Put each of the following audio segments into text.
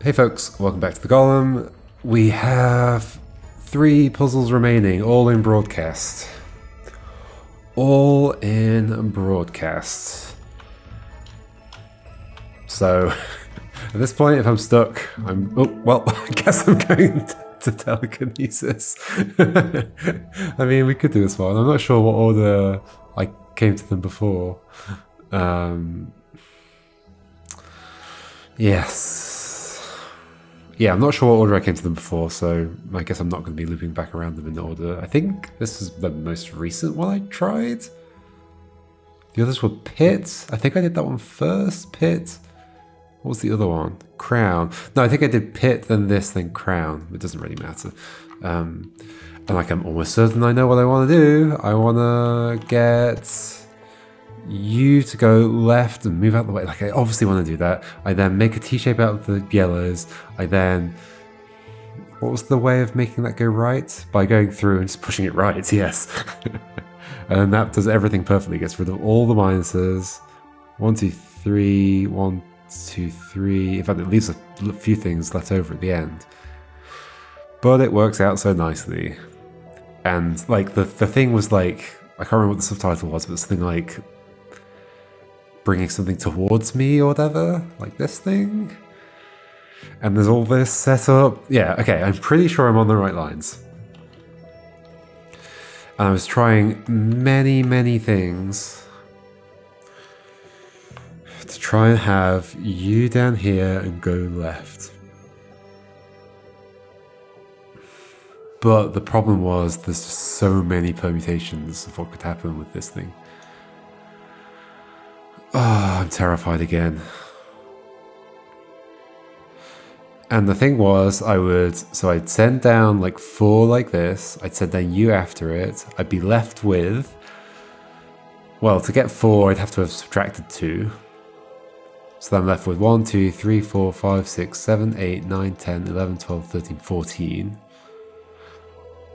Hey folks, welcome back to the Golem. We have 3 puzzles remaining, all in broadcast. All in broadcast. So, at this point, if I'm stuck, I guess I'm going to Telekinesis. I mean, we could do this one. I'm not sure what order I came to them before. Yes. Yeah, I'm not sure what order I came to them before, so I guess I'm not going to be looping back around them in order. I think this is the most recent one I tried. The others were Pit. I think I did that one first. Pit. What was the other one? Crown. No, I think I did Pit, then this, then Crown. It doesn't really matter. And like I'm almost certain I know what I want to do. I want to get you to go left and move out the way. Like, I obviously want to do that. I then make a T-shape out of the yellows. I then... What was the way of making that go right? By going through and just pushing it right, yes. And that does everything perfectly. Gets rid of all the minuses. 1, 2, 3, 1, 2, 3. In fact, it leaves a few things left over at the end. But it works out so nicely. And, like, the thing was, like... I can't remember what the subtitle was, but it's something like... bringing something towards me or whatever, like this thing. And there's all this set up. Yeah, okay, I'm pretty sure I'm on the right lines. And I was trying many things to try and have you down here and go left. But the problem was there's just so many permutations of what could happen with this thing. Oh, I'm terrified again. And the thing was, I'd send down like 4 like this, I'd send down you after it, I'd be left with, well, to get 4, I'd have to have subtracted 2. So I'm left with 1, 2, 3, 4, 5, 6, 7, 8, 9, 10, 11, 12, 13, 14.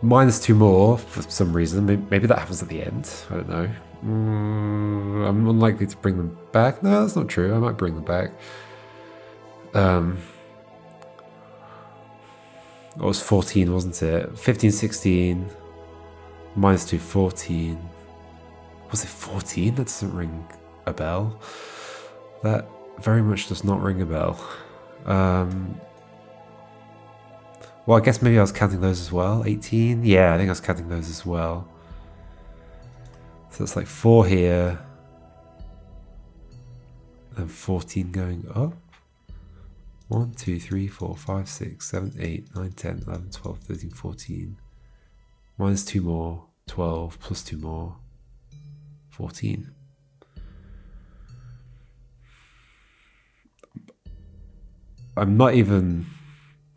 Minus 2 more for some reason, maybe that happens at the end, I don't know. I'm unlikely to bring them back. No, that's not true. I might bring them back. It was 14, wasn't it? 15, 16. Minus 2, 14. Was it 14? That doesn't ring a bell. That very much does not ring a bell. Well, I guess maybe I was counting those as well. 18? Yeah, I think I was counting those as well. So it's like 4 here, and 14 going up. 1, 2, 3, 4, 5, 6, 7, 8, 9, 10, 11, 12, 13, 14. Minus 2 more, 12, plus 2 more, 14. I'm not even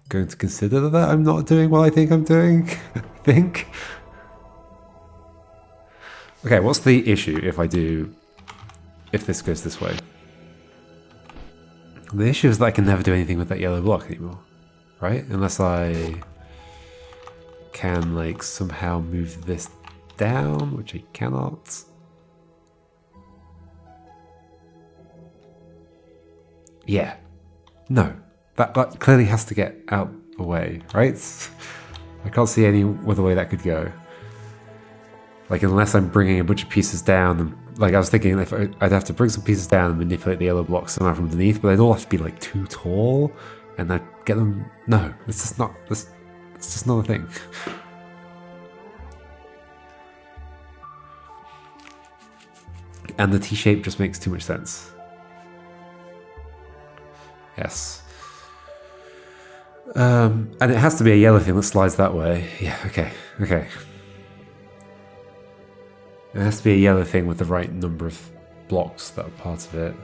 going to consider that I'm not doing what I think I'm doing. I think. Okay, what's the issue if this goes this way? The issue is that I can never do anything with that yellow block anymore, right? Unless I can, like, somehow move this down, which I cannot. Yeah. No. That clearly has to get out the way, right? I can't see any other way that could go. Like, unless I'm bringing a bunch of pieces down, and, like, I was thinking if I'd have to bring some pieces down and manipulate the yellow blocks somehow from underneath, but they'd all have to be, like, too tall, and I'd get them... No, it's just not... It's just not a thing. And the T-shape just makes too much sense. Yes. And it has to be a yellow thing that slides that way. Yeah, okay. It has to be a yellow thing with the right number of blocks that are part of it.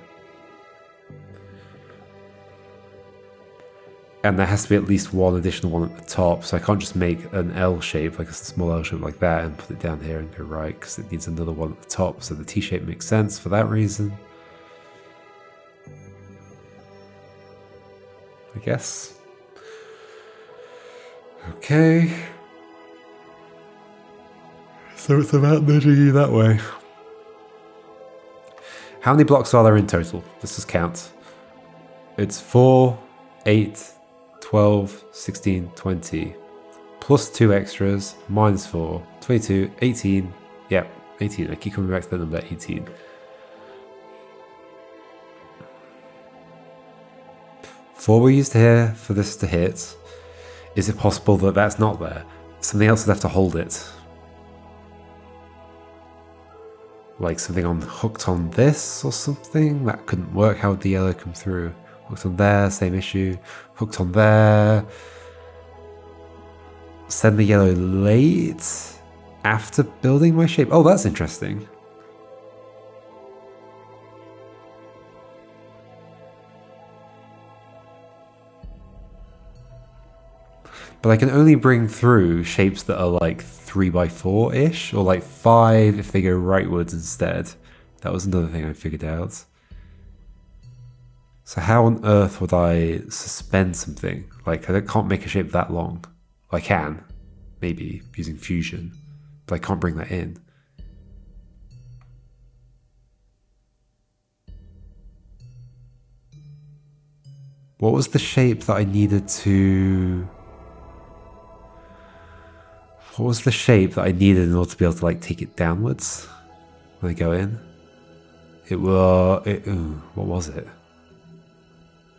And there has to be at least one additional one at the top, so I can't just make an L shape, like a small L shape like that, and put it down here and go right, because it needs another one at the top, so the T-shape makes sense for that reason. I guess. Okay. So it's about nudging you that way. How many blocks are there in total? This is count. It's 4, 8, 12, 16, 20. Plus 2 extras, minus 4, 22, 18. Yep, 18. I keep coming back to the number 18. Four were used here for this to hit. Is it possible that that's not there? Something else would have to hold it. Like something hooked on this or something? That couldn't work. How would the yellow come through? Hooked on there, same issue. Hooked on there. Send the yellow late after building my shape. Oh, that's interesting. But I can only bring through shapes that are like 3x4-ish, or like 5 if they go rightwards instead. That was another thing I figured out. So how on earth would I suspend something? Like, I can't make a shape that long. I can, maybe, using fusion, but I can't bring that in. What was the shape that I needed to... What was the shape that I needed in order to be able to like take it downwards when I go in? It was... what was it?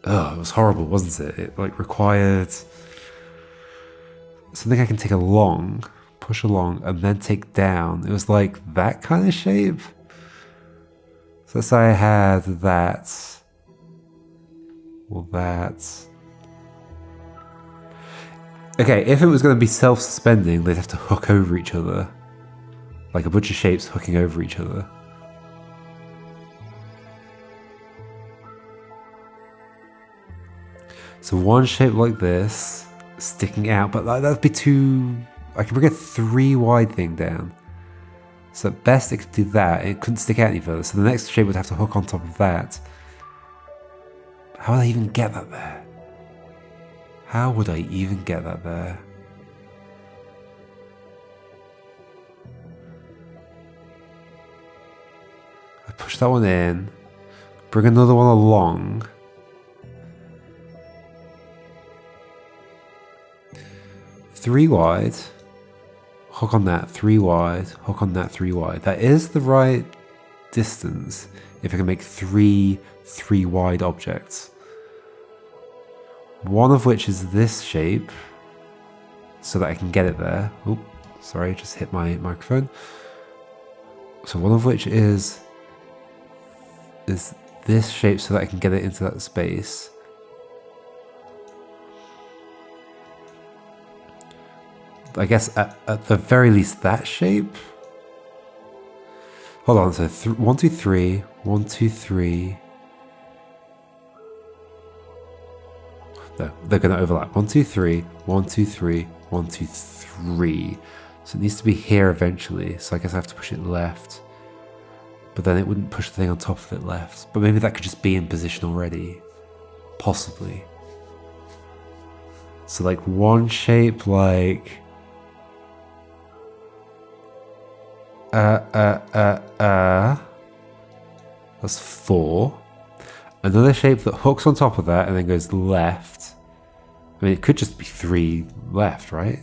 Oh, it was horrible, wasn't it? It like required... something I can take along, push along, and then take down. It was like that kind of shape. So let's say I had that. Well, that. Okay, if it was going to be self-suspending, they'd have to hook over each other. Like a bunch of shapes hooking over each other. So one shape like this, sticking out, but that'd be too... I could bring a 3 wide thing down. So at best it could do that, it couldn't stick out any further, so the next shape would have to hook on top of that. How would I even get that there? How would I even get that there? I push that one in, bring another one along. Three wide, hook on that, 3 wide, hook on that, 3 wide. That is the right distance if I can make 3 wide objects. One of which is this shape, so that I can get it there. Oop, sorry, just hit my microphone. So one of which is this shape so that I can get it into that space. I guess at the very least that shape. Hold on, so 1, 2, 3, 1, 2, 3. No, they're going to overlap. 1, 2, 3, 1, 2, 3, 1, 2, 3. So it needs to be here eventually. So I guess I have to push it left. But then it wouldn't push the thing on top of it left. But maybe that could just be in position already. Possibly. So like one shape like... That's 4. Another shape that hooks on top of that and then goes left. I mean, it could just be 3 left, right?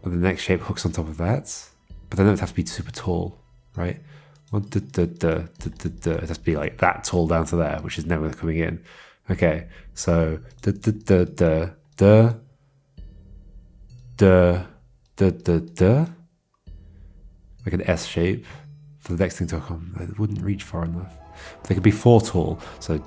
And the next shape hooks on top of that. But then it would have to be super tall, right? It has to be like that tall down to there, which is never coming in. Okay, so like an S shape for the next thing to come. It wouldn't reach far enough. But they could be 4 tall. So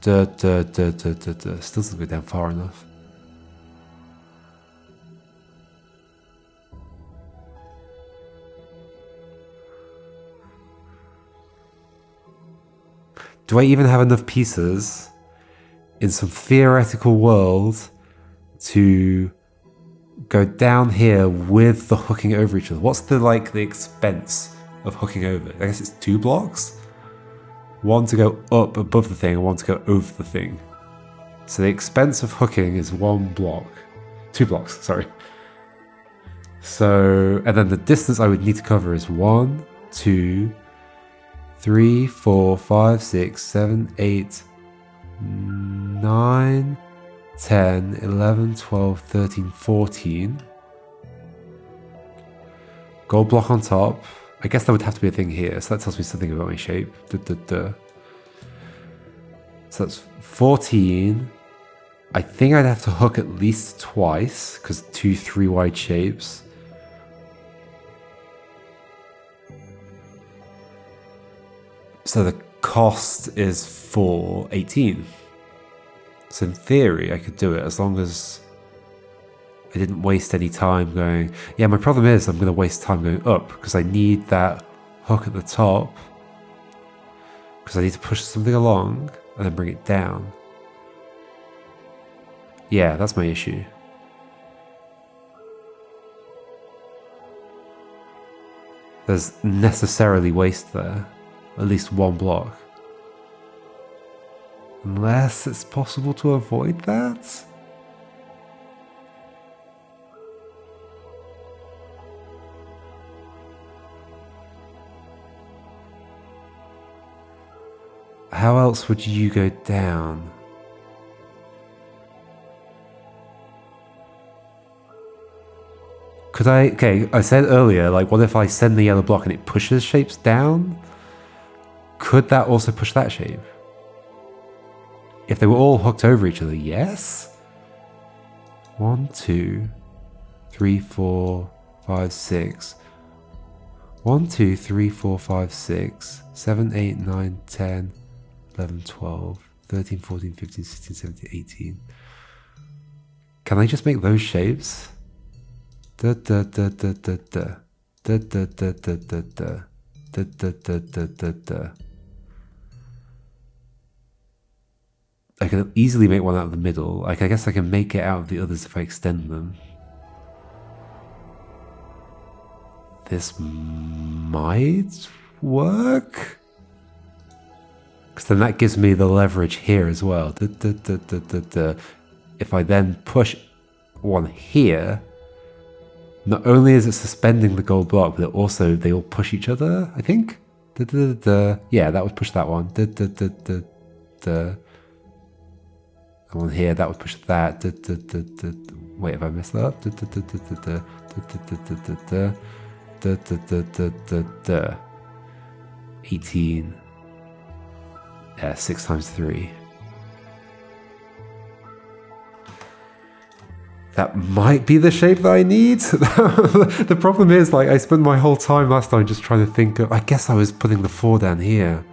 Still doesn't go down far enough. Do I even have enough pieces in some theoretical world to go down here with the hooking over each other? What's the expense of hooking over? I guess it's 2 blocks? 1 to go up above the thing and 1 to go over the thing. So the expense of hooking is 1 block. 2 blocks, sorry. So, and then the distance I would need to cover is 1, 2, 3, 4, 5, 6, 7, 8, 9, 10, 11, 12, 13, 14. Gold block on top. I guess that would have to be a thing here, so that tells me something about my shape. So that's 14. I think I'd have to hook at least twice, because 2 3-wide shapes. So the cost is for 18. So in theory, I could do it as long as I didn't waste any time going... Yeah, my problem is I'm going to waste time going up because I need that hook at the top. Because I need to push something along and then bring it down. Yeah, that's my issue. There's necessarily waste there. At least one block. Unless it's possible to avoid that? How else would you go down? Could I... Okay, I said earlier, like, what if I send the yellow block and it pushes shapes down? Could that also push that shape? If they were all hooked over each other, yes? 1, 2, 3, 4, 5, 6. 1, 2, 3, 4, 5, 6, 7, 8, 9, 10, 11, 12, 13, 14, 15, 16, 17, 18. Can I just make those shapes? Da da da da da da. Da da da da da da. Da da da da da da. I can easily make one out of the middle. Like, I guess I can make it out of the others if I extend them. This might work? Because then that gives me the leverage here as well. Da, da, da, da, da, da. If I then push one here, not only is it suspending the gold block, but also they all push each other, I think? Da, da, da, da. Yeah, that would push that one. Da, da, da, da, da. That one here, that would push that. Da, da, da, da. Wait, have I messed that up? Da, da, da, da, da, da. Da, da, da, da, da. Da, da, da, da, da, da. 18. Yeah, 6 times 3. That might be the shape that I need. The problem is, like, I spent my whole time last time just trying to think of... I guess I was putting the 4 down here.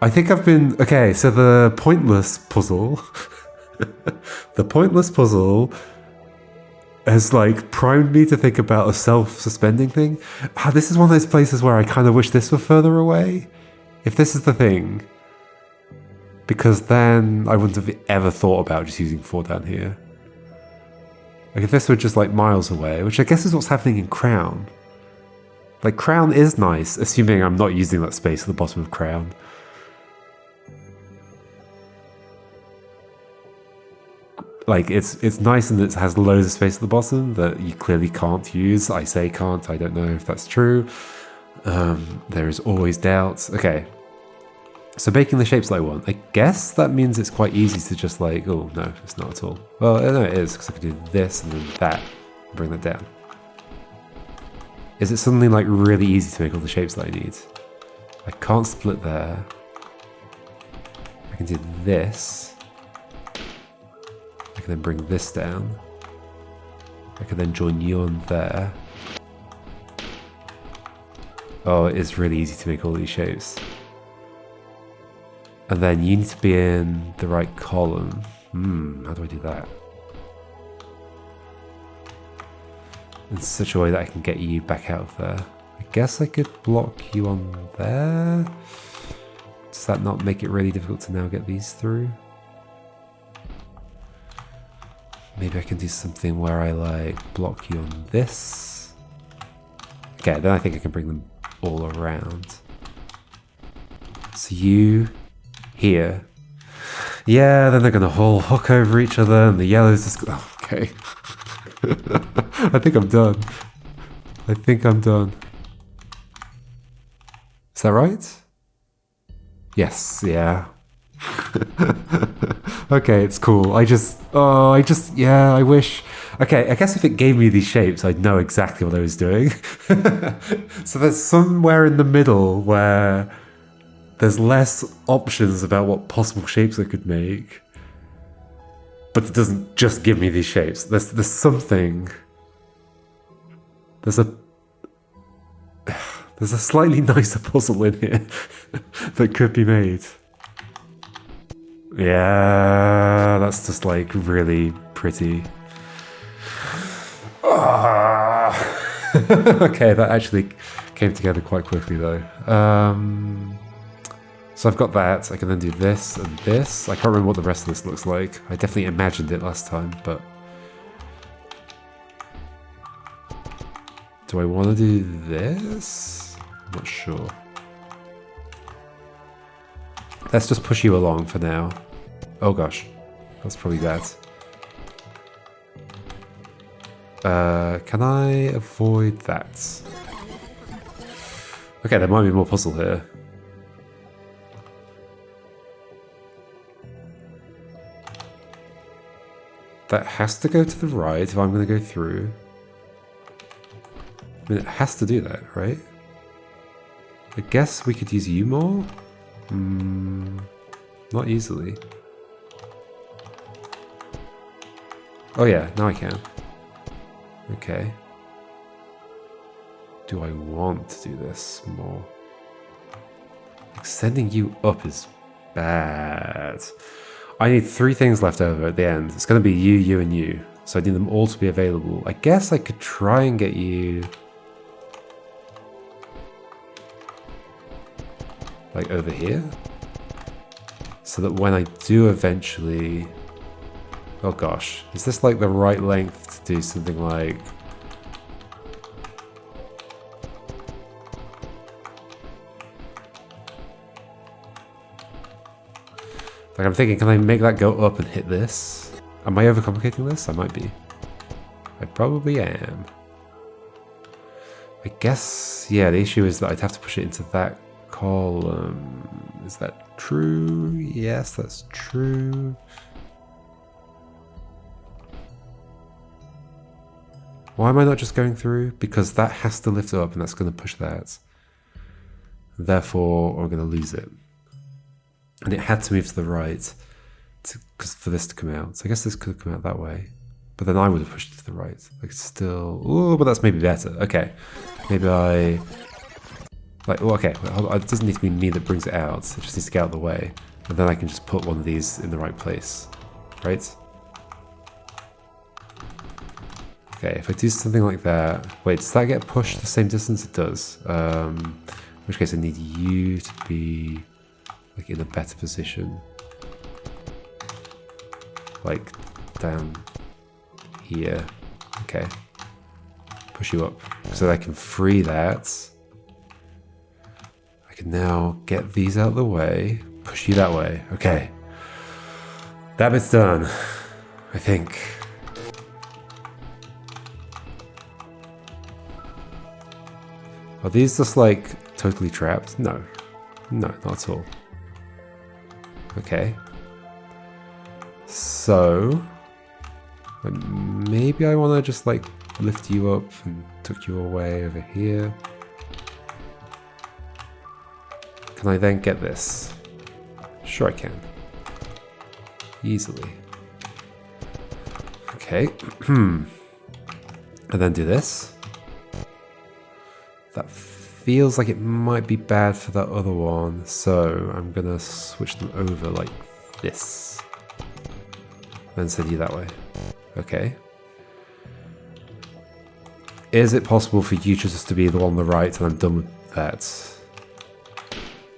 I think I've been... Okay, so the pointless puzzle... the pointless puzzle has, like, primed me to think about a self-suspending thing. This is one of those places where I kind of wish this were further away. If this is the thing. Because then I wouldn't have ever thought about just using 4 down here. Like, if this were just, like, miles away, which I guess is what's happening in Crown. Like, Crown is nice, assuming I'm not using that space at the bottom of Crown. Like, it's nice and it has loads of space at the bottom that you clearly can't use. I say can't, I don't know if that's true. There is always doubts. Okay. So making the shapes that I want, I guess that means it's quite easy to just like, oh no, it's not at all. Well, no, it is, because I can do this and then that, and bring that down. Is it suddenly like really easy to make all the shapes that I need? I can't split there. I can do this. I can then bring this down. I can then join you on there. Oh, it is really easy to make all these shapes. And then you need to be in the right column. How do I do that? In such a way that I can get you back out of there. I guess I could block you on there. Does that not make it really difficult to now get these through? Maybe I can do something where I like block you on this. Okay, then I think I can bring them all around. So you here. Yeah, then they're gonna all hook over each other and the yellow's just... Oh, okay. I think I'm done. I think I'm done. Is that right? Yes, yeah. Okay, it's cool. Yeah, I wish. Okay, I guess if it gave me these shapes, I'd know exactly what I was doing. So there's somewhere in the middle where there's less options about what possible shapes I could make. But it doesn't just give me these shapes. There's something. There's a slightly nicer puzzle in here that could be made. Yeah, that's just like really pretty. Okay, that actually came together quite quickly though. So I've got that. I can then do this and this. I can't remember what the rest of this looks like. I definitely imagined it last time, but... Do I want to do this? I'm not sure. Let's just push you along for now. Oh gosh, that's probably bad. Can I avoid that? Okay, there might be more puzzle here. That has to go to the right if I'm going to go through. I mean, it has to do that, right? I guess we could use you more? Not easily. Oh yeah, now I can. Okay. Do I want to do this more? Extending you up is bad. I need 3 things left over at the end. It's going to be you, you, and you. So I need them all to be available. I guess I could try and get you... like over here? So that when I do eventually... Oh gosh. Is this like the right length to do something like... Like I'm thinking, can I make that go up and hit this? Am I overcomplicating this? I might be. I probably am. I guess, yeah, the issue is that I'd have to push it into that column. Is that true? Yes, that's true. Why am I not just going through? Because that has to lift up and that's going to push that. Therefore, I'm going to lose it. And it had to move to the right for this to come out. So I guess this could have come out that way. But then I would have pushed it to the right. Like still... Oh, but that's maybe better. Okay. Maybe I... Like, oh, okay. Well, it doesn't need to be me that brings it out. It just needs to get out of the way. And then I can just put one of these in the right place. Right? Okay, if I do something like that... Wait, does that get pushed the same distance? It does. In which case I need you to be... like in a better position. Like down here. Okay. Push you up so that I can free that. I can now get these out of the way. Push you that way. Okay. That bit's done. I think. Are these just like totally trapped? No. No, not at all. Okay. So maybe I want to just like lift you up and tuck you away over here. Can I then get this? Sure I can. Easily. Okay. And then do this. That feels like it might be bad for that other one, so I'm gonna switch them over like this. Then send you that way. Okay. Is it possible for you just to be the one on the right and I'm done with that?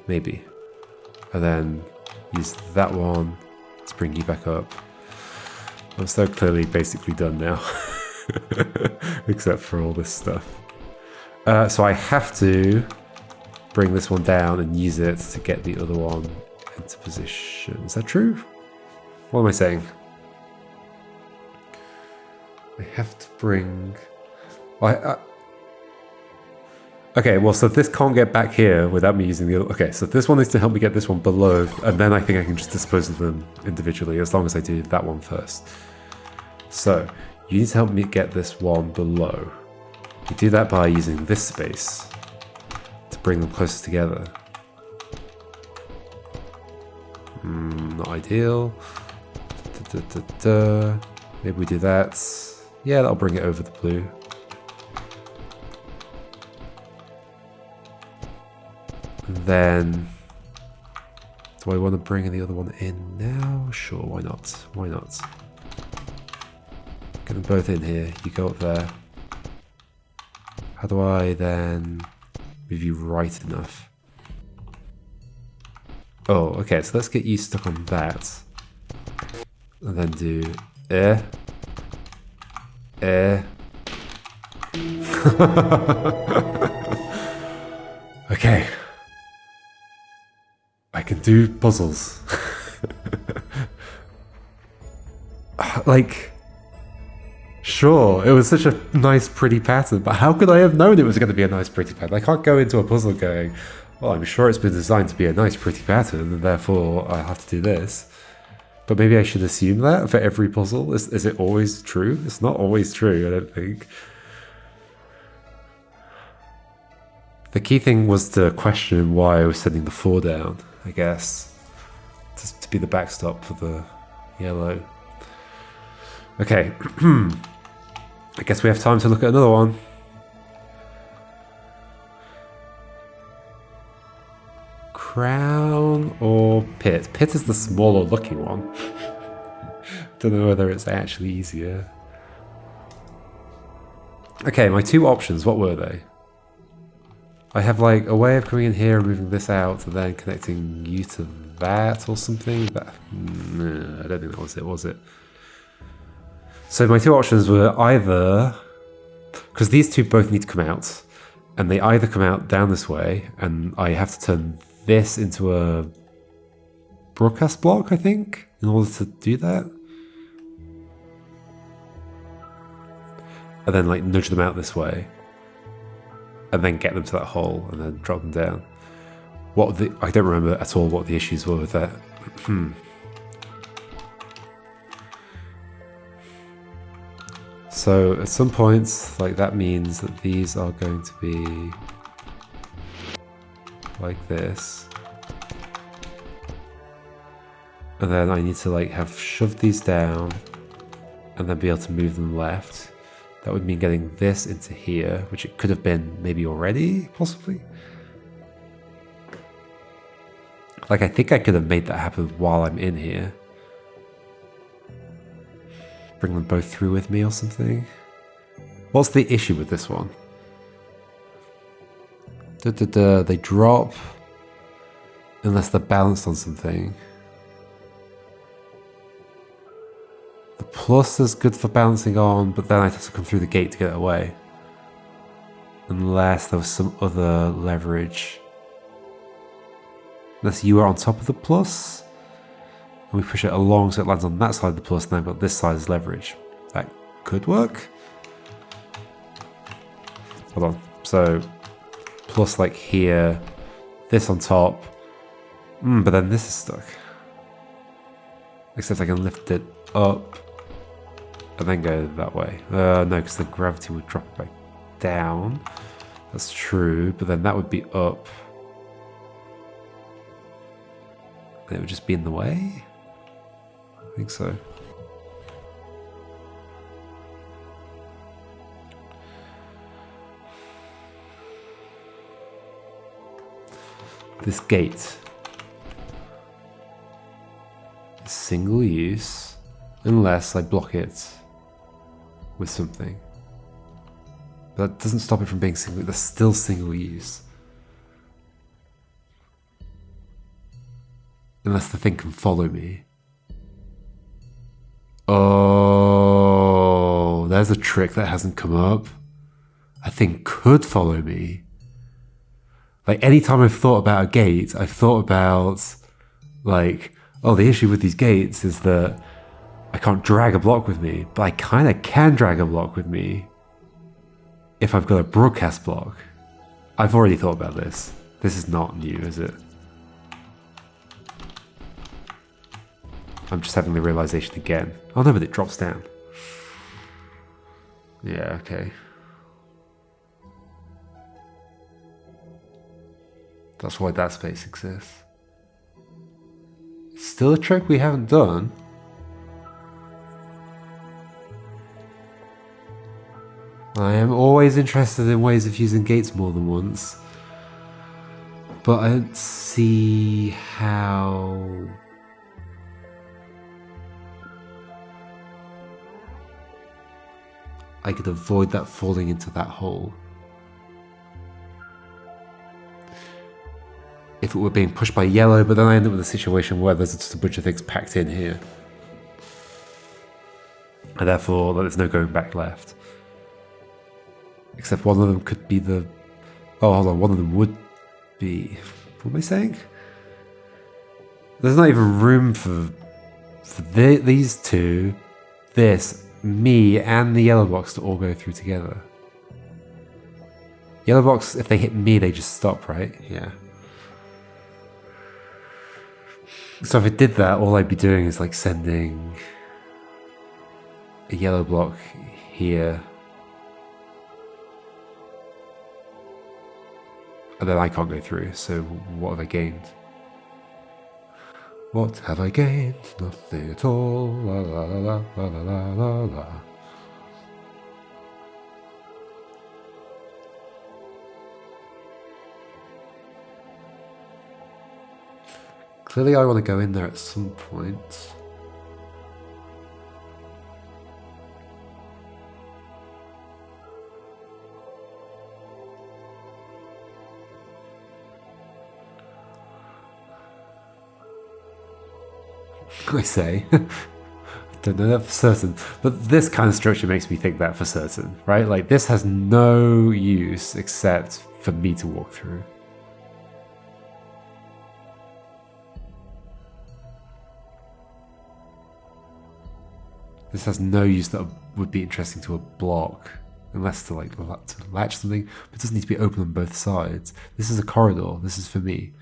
Maybe. And then use that one to bring you back up. I'm so clearly basically done now. Except for all this stuff. So I have to bring this one down and use it to get the other one into position. Is that true? What am I saying? I have to bring... Okay, well, so this can't get back here without me using the other... Okay, so this one needs to help me get this one below, and then I think I can just dispose of them individually, as long as I do that one first. So, you need to help me get this one below. You do that by using this space to bring them closer together. Not ideal. Maybe we do that. Yeah, that'll bring it over the blue. And then, do I want to bring the other one in now? Sure, why not? Why not? Get them both in here. You go up there. How do I then move you right enough? Oh, okay, so let's get you stuck on that. And then do Okay. I can do puzzles. Like, sure, it was such a nice, pretty pattern, but how could I have known it was going to be a nice, pretty pattern? I can't go into a puzzle going, well, I'm sure it's been designed to be a nice, pretty pattern, and therefore I have to do this. But maybe I should assume that for every puzzle? Is it always true? It's not always true, I don't think. The key thing was to question why I was sending the 4 down, I guess. Just to be the backstop for the yellow. Okay. I guess we have time to look at another one. Crown or pit? Pit is the smaller looking one. Don't know whether it's actually easier. Okay, my 2 options, what were they? I have like a way of coming in here and moving this out and then connecting you to that or something. But no, I don't think that was it? So my 2 options were either, because these 2 both need to come out, and they either come out down this way, and I have to turn this into a broadcast block, I think, in order to do that. And then like nudge them out this way. And then get them to that hole and then drop them down. I don't remember at all what the issues were with that. So at some points, like that means that these are going to be like this. And then I need to like have shoved these down and then be able to move them left. That would mean getting this into here, which it could have been maybe already, possibly. Like, I think I could have made that happen while I'm in here. Bring them both through with me or something. What's the issue with this one? They drop unless they're balanced on something. The plus is good for balancing on, but then I'd have to come through the gate to get it away. Unless there was some other leverage. Unless you are on top of the plus, and we push it along so it lands on that side of the plus, and then I've got this side as leverage. That could work. Hold on. So, plus like here, this on top. But then this is stuck. Except I can lift it up. And then go that way. No, because the gravity would drop it back down. That's true, but then that would be up. And it would just be in the way? I think so. This gate. Single use, unless I block it with something. But that doesn't stop it from being single, that's still single use. Unless the thing can follow me. Oh, there's a trick that hasn't come up. A thing could follow me. Like, anytime I've thought about a gate, I've thought about, like, oh, the issue with these gates is that I can't drag a block with me, but I kind of can drag a block with me if I've got a broadcast block. I've already thought about this. This is not new, is it? I'm just having the realization again. Oh no, but it drops down. Yeah, okay. That's why that space exists. It's still a trick we haven't done. I am always interested in ways of using gates more than once. But I don't see how... I could avoid that falling into that hole. If it were being pushed by yellow, but then I end up with a situation where there's just a bunch of things packed in here. And therefore, there's no going back left. Except one of them could be the... Oh, hold on, one of them would be... What am I saying? There's not even room for these two, this, me, and the yellow box to all go through together. Yellow box, if they hit me, they just stop, right? Yeah. So if it did that, all I'd be doing is like sending a yellow block here. And then I can't go through, so what have I gained? What have I gained? Nothing at all. La la la la la la la la. Clearly I want to go in there at some point. I say. Don't know that for certain. But this kind of structure makes me think that for certain, right? Like, this has no use except for me to walk through. This has no use that would be interesting to a block, unless to like to latch something, but it doesn't need to be open on both sides. This is a corridor, this is for me.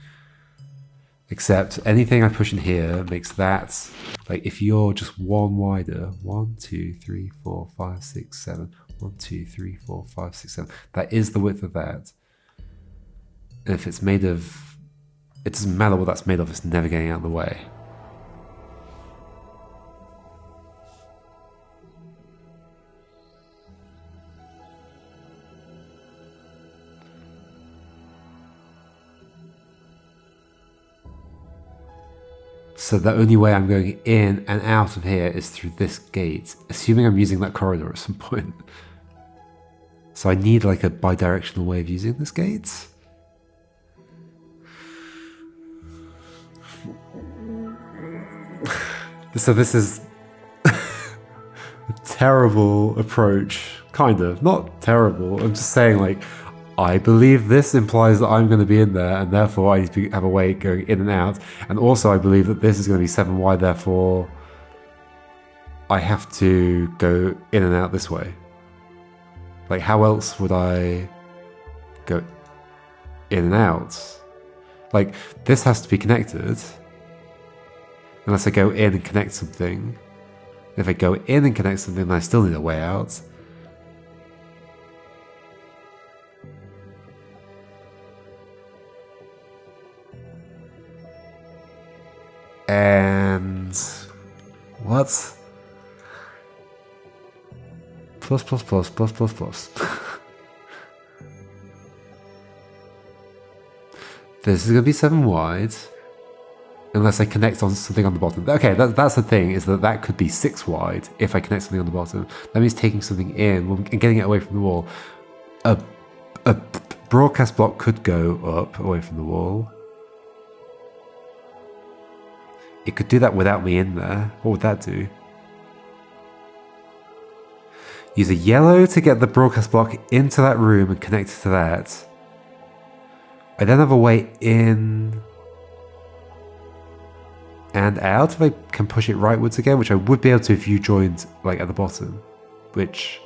Except anything I push in here makes that, like if you're just one wider, 1, 2, 3, 4, 5, 6, 7, 1, 2, 3, 4, 5, 6, 7, that is the width of that. And if it's made of, it doesn't matter what that's made of, it's never getting out of the way. So the only way I'm going in and out of here is through this gate, assuming I'm using that corridor at some point. So I need like a bi-directional way of using this gate. So this is a terrible approach, kind of. Not terrible, I'm just saying like, I believe this implies that I'm going to be in there, and therefore I need to have a way going in and out. And also I believe that this is going to be 7 wide, therefore I have to go in and out this way. Like, how else would I go in and out? Like, this has to be connected. Unless I go in and connect something. If I go in and connect something, then I still need a way out. And what? Plus, plus, plus, plus, plus, plus. This is going to be 7 wide. Unless I connect on something on the bottom. Okay, that's the thing, is that could be 6 wide if I connect something on the bottom. That means taking something in and getting it away from the wall. A broadcast block could go up away from the wall. It could do that without me in there. What would that do? Use a yellow to get the broadcast block into that room and connect it to that. I then have a way in and out if I can push it rightwards again, which I would be able to if you joined like at the bottom, which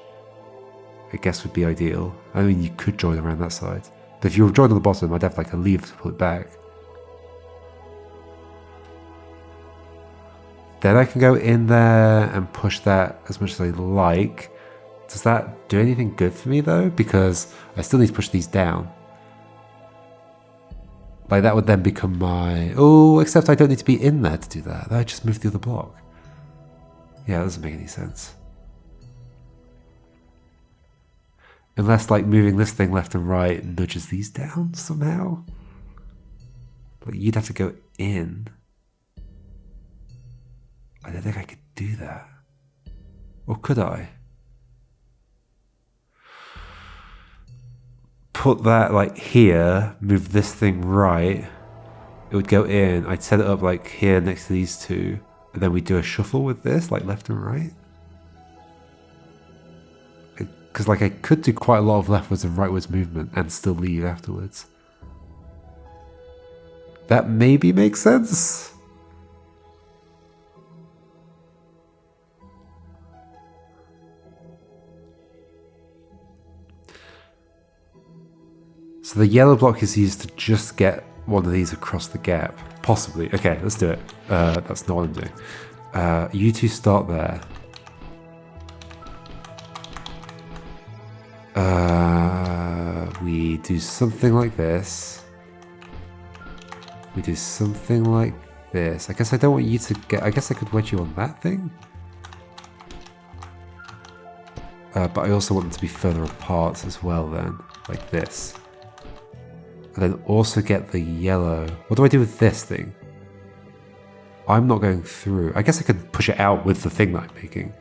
I guess would be ideal. I mean, you could join around that side. But if you were joined on the bottom, I'd have like a lever to pull it back. Then I can go in there and push that as much as I like. Does that do anything good for me though? Because I still need to push these down. Like that would then become my... Oh, except I don't need to be in there to do that. I just move the other block. Yeah, that doesn't make any sense. Unless like moving this thing left and right nudges these down somehow. Like you'd have to go in. I don't think I could do that. Or could I? Put that like here, move this thing right. It would go in. I'd set it up like here next to these two. And then we do a shuffle with this, like left and right. Because like I could do quite a lot of leftwards and rightwards movement and still leave afterwards. That maybe makes sense. So the yellow block is used to just get one of these across the gap. Possibly. Okay, let's do it. That's not what I'm doing. You two start there. We do something like this. We do something like this. I guess I don't want you to get... I guess I could wedge you on that thing. But I also want them to be further apart as well then. Like this. And then also get the yellow. What do I do with this thing? I'm not going through. I guess I could push it out with the thing that I'm making.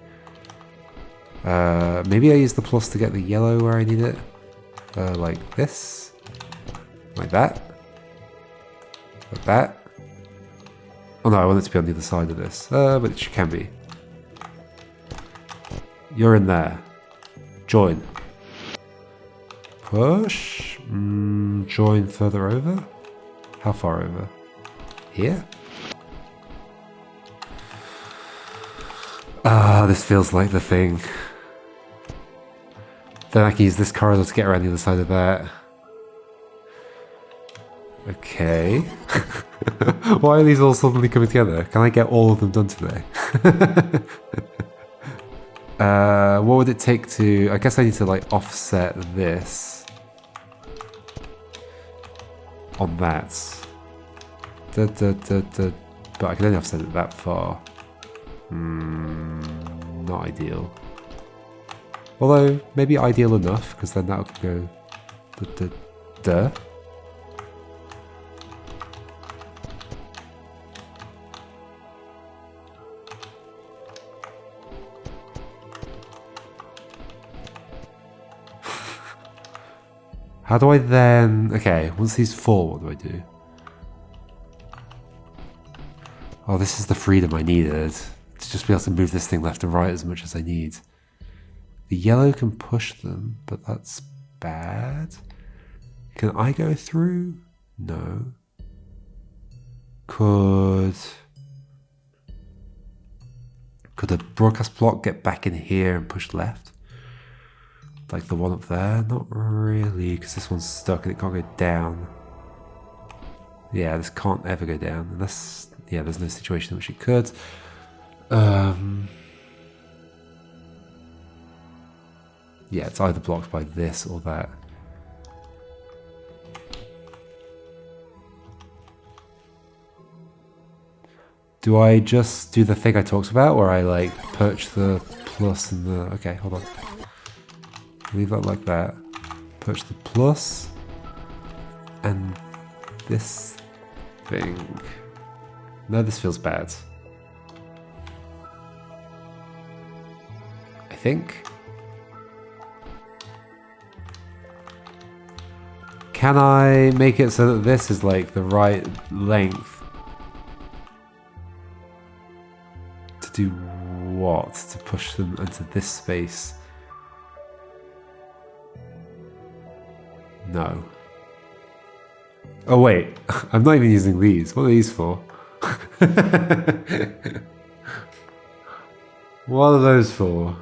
Maybe I use the plus to get the yellow where I need it. Like this. Like that. Like that. Oh no, I want it to be on the other side of this. Which it can be. You're in there. Join. Push. Join further over. How far over? Here? Ah, this feels like the thing. Then I can use this corridor to get around the other side of that. Okay. Why are these all suddenly coming together? Can I get all of them done today? What would it take to... I guess I need to like offset this on that. But I can only offset it that far. Not ideal. Although, maybe ideal enough, because then that could go... How do I then... Okay, once these fall, what do I do? Oh, this is the freedom I needed. To just be able to move this thing left and right as much as I need. The yellow can push them, but that's bad. Can I go through? No. Could a broadcast block get back in here and push left? Like the one up there? Not really, because this one's stuck and it can't go down. Yeah, this can't ever go down. Unless, yeah, there's no situation in which it could. Yeah, it's either blocked by this or that. Do I just do the thing I talked about where I like perch the plus and the... Okay, hold on. Leave that like that. Perch the plus and this thing. No, this feels bad. I think. Can I make it so that this is like the right length? To do what? To push them into this space? No. Oh wait, I'm not even using these. What are these for? What are those for?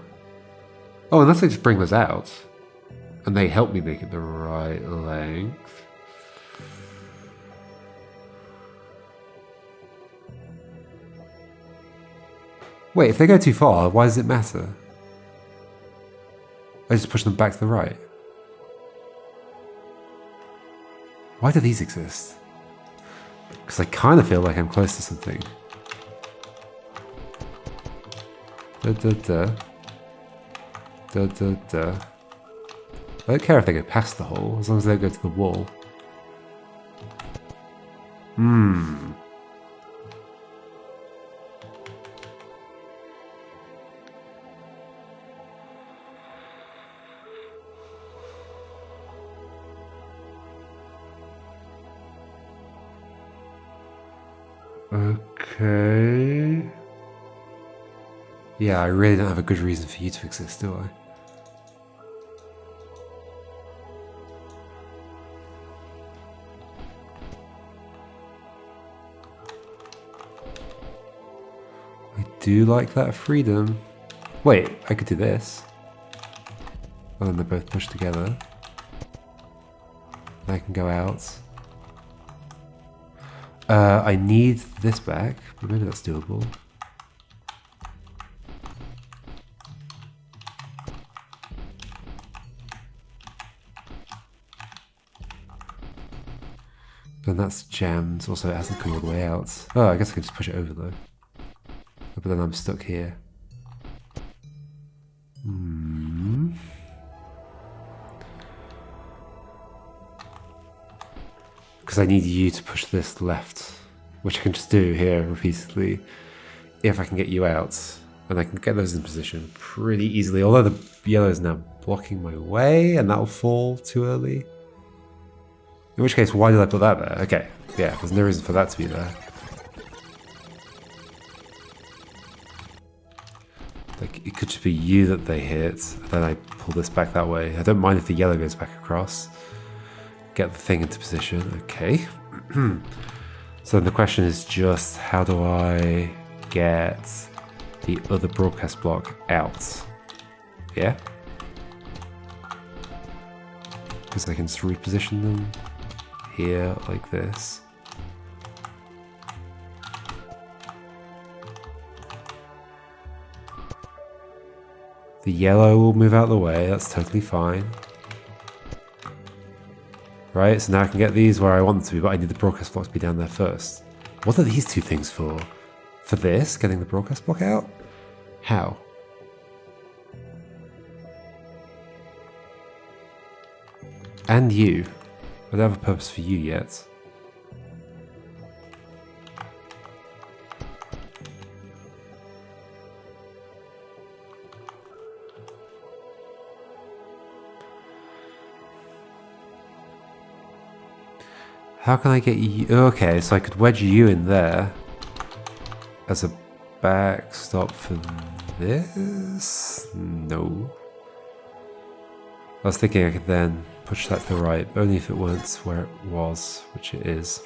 Oh, unless I just bring those out. And they help me make it the right length. Wait, if they go too far, why does it matter? I just push them back to the right. Why do these exist? Because I kind of feel like I'm close to something. Da da da. Da da da. I don't care if they go past the hole, as long as they don't go to the wall. Hmm. Okay. Yeah, I really don't have a good reason for you to exist, do I? I do like that freedom. Wait, I could do this. And then they're both pushed together. And I can go out. I need this back, but maybe that's doable. Then that's jammed. Also, it hasn't come all the way out. Oh, I guess I can just push it over though. But then I'm stuck here. Hmm. Because I need you to push this left, which I can just do here repeatedly if I can get you out. And I can get those in position pretty easily, although the yellow is now blocking my way and that'll fall too early. In which case, why did I put that there? Okay, yeah, there's no reason for that to be there. Like, it could just be you that they hit, and then I pull this back that way. I don't mind if the yellow goes back across. Get the thing into position, okay. So then the question is just, how do I get the other broadcast block out? Yeah? Because I can just reposition them here like this. The yellow will move out of the way, that's totally fine. Right, so now I can get these where I want them to be, but I need the broadcast block to be down there first. What are these two things for? For this, getting the broadcast block out? How? And you. I don't have a purpose for you yet. How can I get you? Okay, so I could wedge you in there as a backstop for this? No. I was thinking I could then push that to the right, but only if it weren't where it was, which it is.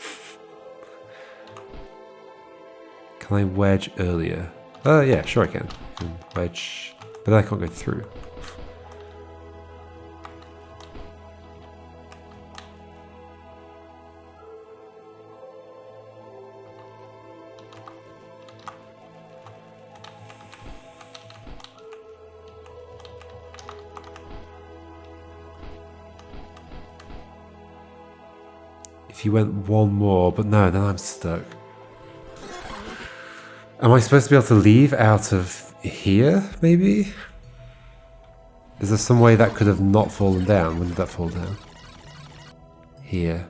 Can I wedge earlier? Yeah, sure I can. Wedge, but then I can't go through. If you went one more, but no, then I'm stuck. Am I supposed to be able to leave out of here, maybe? Is there some way that could have not fallen down? When did that fall down? Here.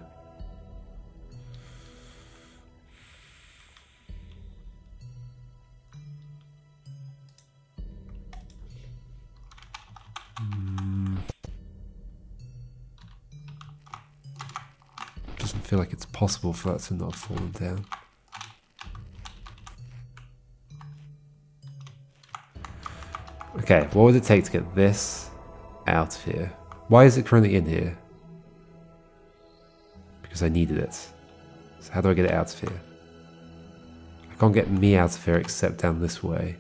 Doesn't feel like it's possible for that to not have fallen down. Okay, what would it take to get this out of here? Why is it currently in here? Because I needed it. So how do I get it out of here? I can't get me out of here except down this way.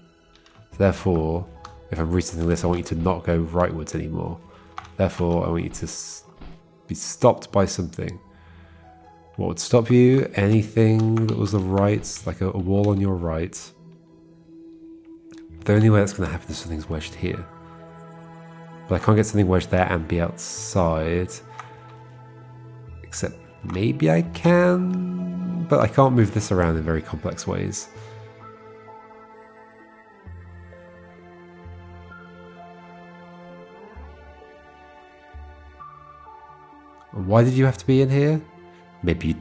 Therefore, if I'm resetting this, I want you to not go rightwards anymore. Therefore, I want you to be stopped by something. What would stop you? Anything that was the right, like a wall on your right. The only way that's going to happen is something's wedged here. But I can't get something wedged there and be outside. Except maybe I can, but I can't move this around in very complex ways. And why did you have to be in here? Maybe you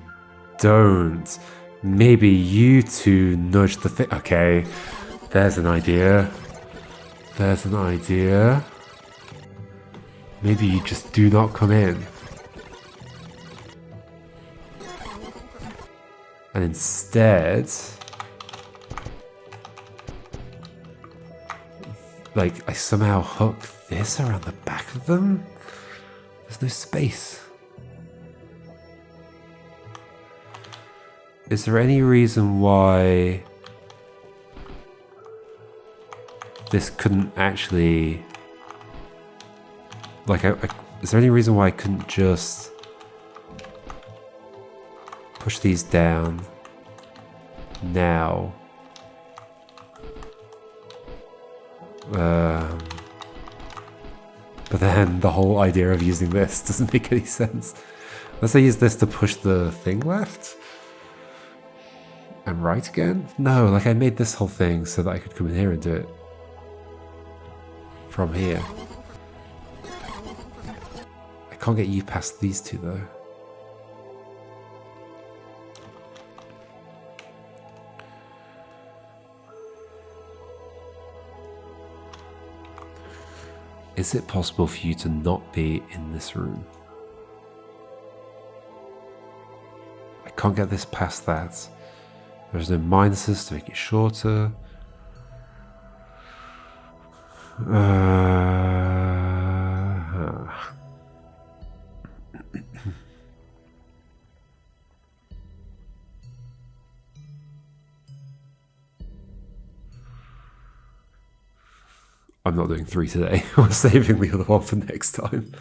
don't. Maybe you two nudge the thing. Okay, there's an idea. There's an idea. Maybe you just do not come in. And instead, like, I somehow hook this around the back of them? There's no space. Is there any reason why this couldn't actually... Like, is there any reason why I couldn't just push these down now? But then the whole idea of using this doesn't make any sense. Unless I use this to push the thing left and right again? No, like I made this whole thing so that I could come in here and do it from here. I can't get you past these two though. Is it possible for you to not be in this room? I can't get this past that. There's no minuses to make it shorter. I'm not doing 3 today. We're saving the other one for next time.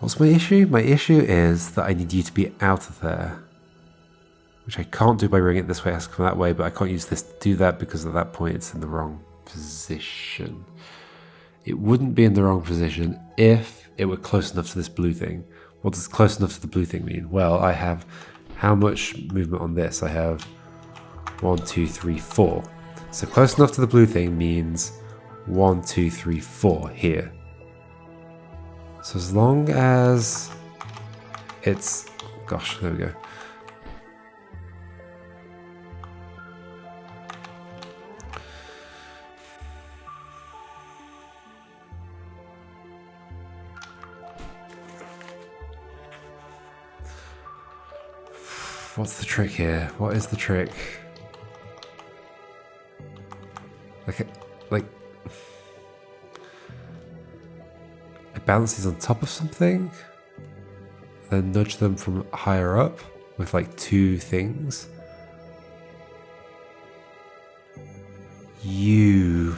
What's my issue? My issue is that I need you to be out of there. Which I can't do by bringing it this way, it has to come that way, but I can't use this to do that because at that point it's in the wrong position. It wouldn't be in the wrong position if it were close enough to this blue thing. What does close enough to the blue thing mean? Well, I have how much movement on this? I have 1, 2, 3, 4. So close enough to the blue thing means 1, 2, 3, 4 here. So as long as it's... Gosh, there we go. What's the trick here? What is the trick? Like, I balance these on top of something, then nudge them from higher up with like 2 things. You.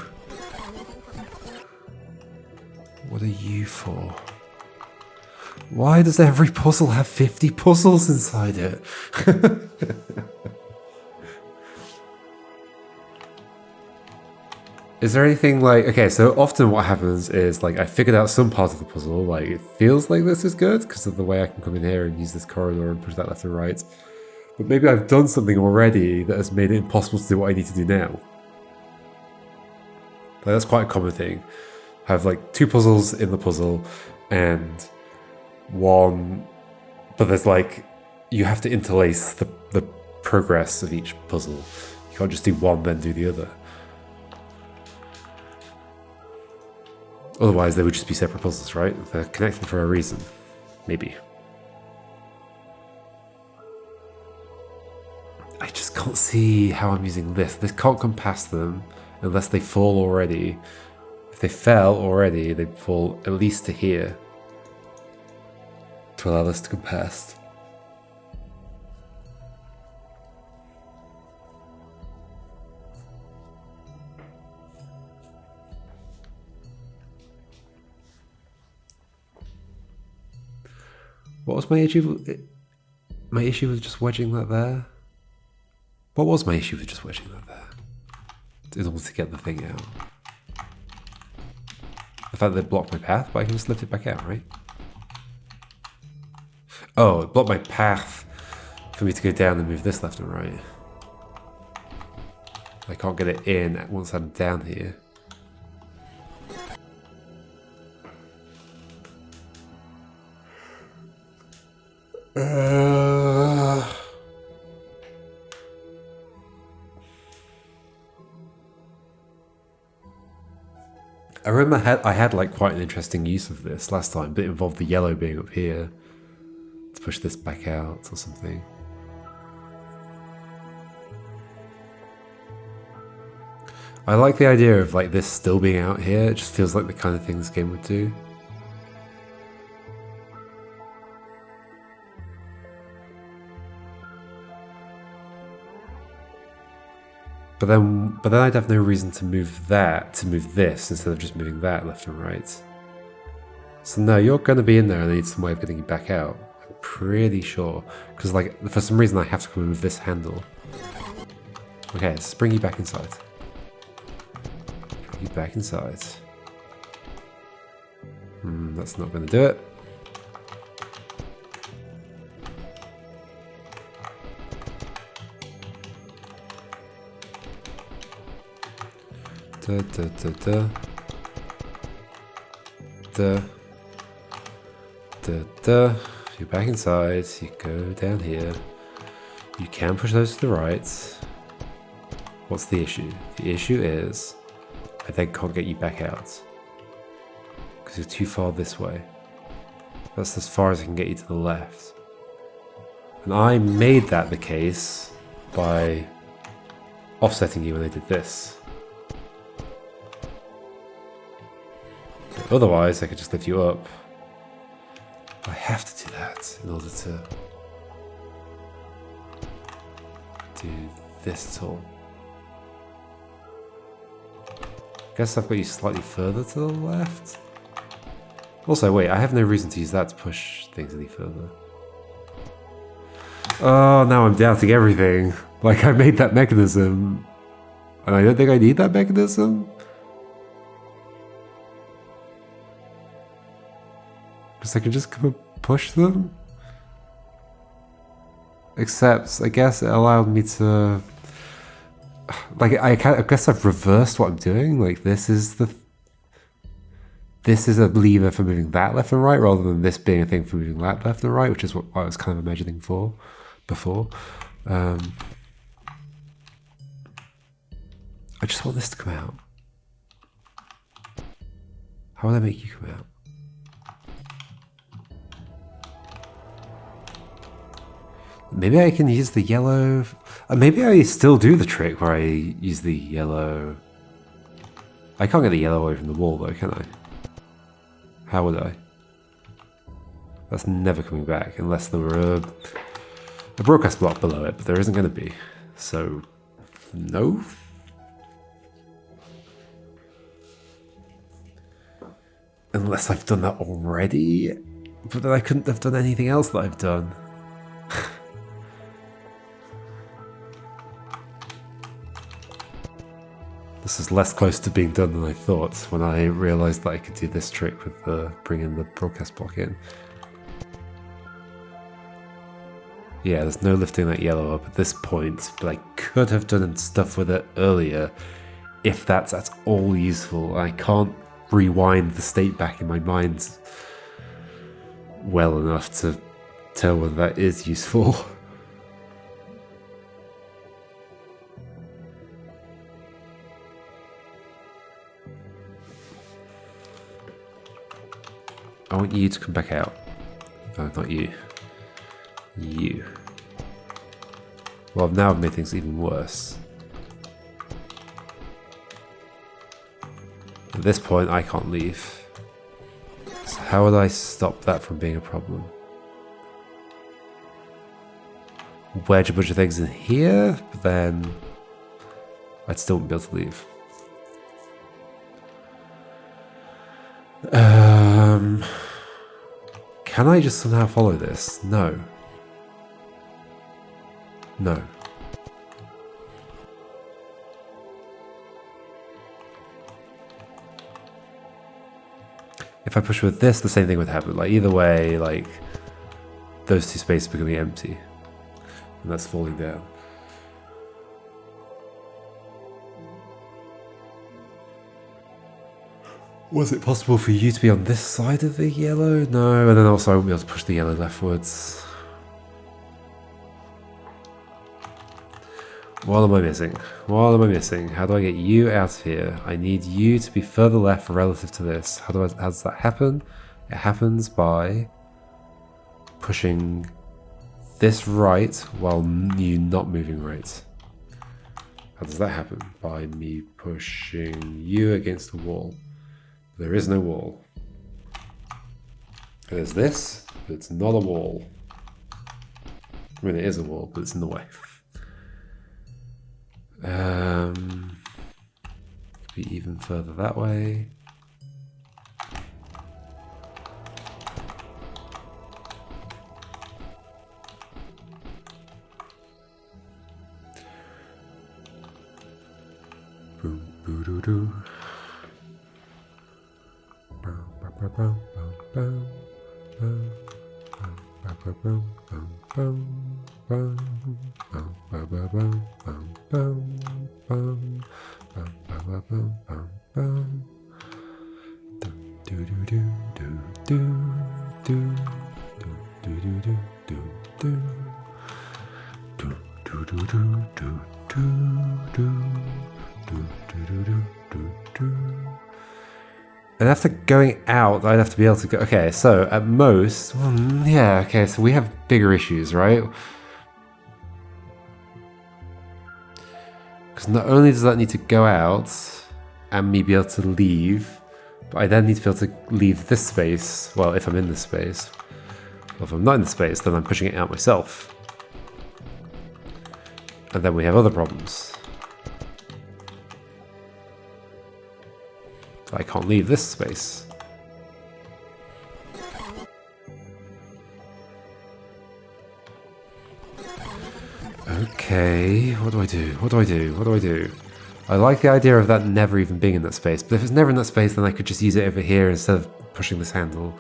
What are you for? Why does every puzzle have 50 puzzles inside it? Is there anything like... Okay, so often what happens is like I figured out some part of the puzzle, like it feels like this is good because of the way I can come in here and use this corridor and push that left and right. But maybe I've done something already that has made it impossible to do what I need to do now. Like, that's quite a common thing. I have like 2 puzzles in the puzzle and 1, but there's like, you have to interlace the progress of each puzzle. You can't just do one then do the other. Otherwise they would just be separate puzzles, right? They're connected for a reason. Maybe. I just can't see how I'm using this. This can't come past them unless they fall already. If they fell already, they'd fall at least to here to allow this to come past. What was my issue? My issue with just wedging that there? What was my issue with just wedging that there? In order to get the thing out. The fact that it blocked my path, but I can just lift it back out, right? Oh, it blocked my path for me to go down and move this left and right. I can't get it in once I'm down here. I remember I had like quite an interesting use of this last time, but it involved the yellow being up here to push this back out or something. I like the idea of like this still being out here. It just feels like the kind of thing this game would do. But then I'd have no reason to move that, to move this, instead of just moving that left and right. So no, you're going to be in there and I need some way of getting you back out. I'm pretty sure. Because like, for some reason I have to come and move this handle. Okay, let's bring you back inside. Bring you back inside. That's not going to do it. Da, da, da, da. Da. Da, da. You're back inside, you go down here. You can push those to the right. What's the issue? The issue is I then can't get you back out. Because you're too far this way. That's as far as I can get you to the left. And I made that the case by offsetting you when I did this. Otherwise, I could just lift you up. I have to do that in order to do this at all. Guess I've got you slightly further to the left. Also, wait, I have no reason to use that to push things any further. Oh, now I'm doubting everything. Like, I made that mechanism, and I don't think I need that mechanism. Because I can just come and push them. Except, I guess it allowed me to... Like, I guess I've reversed what I'm doing. Like, this is a lever for moving that left and right, rather than this being a thing for moving that left and right, which is what I was kind of imagining for before. I just want this to come out. How will I make you come out? Maybe I can use the yellow... maybe I still do the trick where I use the yellow... I can't get the yellow away from the wall though, can I? How would I? That's never coming back, unless there were a broadcast block below it, but there isn't going to be. So, no? Unless I've done that already? But then I couldn't have done anything else that I've done. This is less close to being done than I thought when I realised that I could do this trick with bringing the broadcast block in. Yeah, there's no lifting that yellow up at this point, but I could have done stuff with it earlier if that's at all useful. I can't rewind the state back in my mind well enough to tell whether that is useful. I want you to come back out. No, not you. You. Well, now I've made things even worse. At this point, I can't leave. So how would I stop that from being a problem? Wedge a bunch of things in here, but then I'd still wouldn't be able to leave. Can I just somehow follow this? No. No. If I push with this, the same thing would happen. Like either way, like those two spaces becoming empty. And that's falling down. Was it possible for you to be on this side of the yellow? No, and then also I won't be able to push the yellow leftwards. What am I missing? What am I missing? How do I get you out of here? I need you to be further left relative to this. How does that happen? It happens by pushing this right while you not moving right. How does that happen? By me pushing you against the wall. There is no wall. There's this, but it's not a wall. I mean, it is a wall, but it's in the way. Be even further that way. Boom, boo doo doo. And after going out, I'd have to be able to go. Okay, so at most, well, yeah, okay, so we have bigger issues, right? Because not only does that need to go out and me be able to leave, but I then need to be able to leave this space. Well, if I'm in this space. Well, if I'm not in the space, then I'm pushing it out myself. And then we have other problems. I can't leave this space. Okay, what do I do? What do I do? What do I do? I like the idea of that never even being in that space, but if it's never in that space, then I could just use it over here instead of pushing this handle.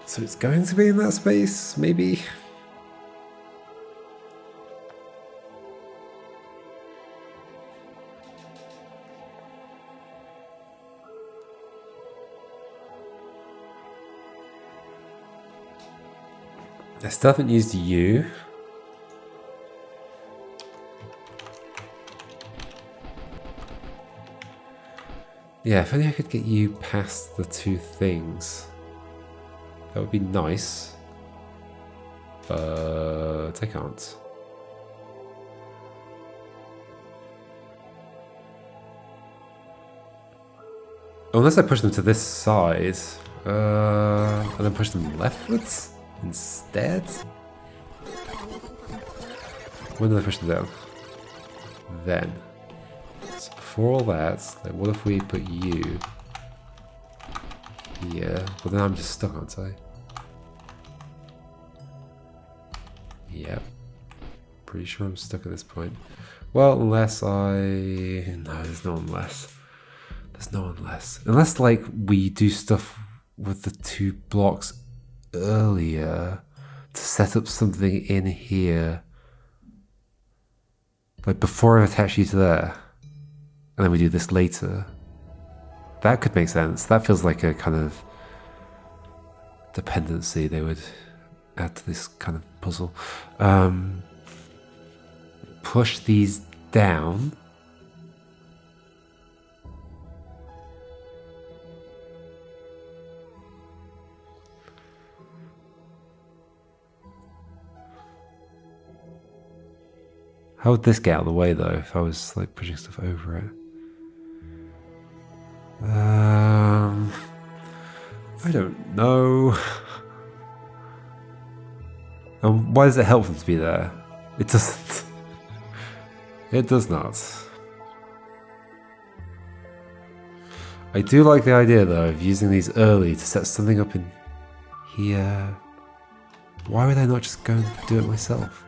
So it's going to be in that space, maybe? I still haven't used you. Yeah, if only I could get you past the two things. That would be nice. But I can't. Unless I push them to this side. And then push them leftwards? Instead? When did I push them down? Then. So before all that, like what if we put you here? Well then I'm just stuck, aren't I? Yep. Pretty sure I'm stuck at this point. Well, unless I... No, there's no unless. There's no unless. Unless like we do stuff with the two blocks earlier to set up something in here, like before I attach you to there, and then we do this later. That could make sense. That feels like a kind of dependency they would add to this kind of puzzle. Push these down. How would this get out of the way though, if I was like pushing stuff over it? I don't know. And why does it help them to be there? It doesn't. It does not. I do like the idea though of using these early to set something up in here. Why would I not just go and do it myself?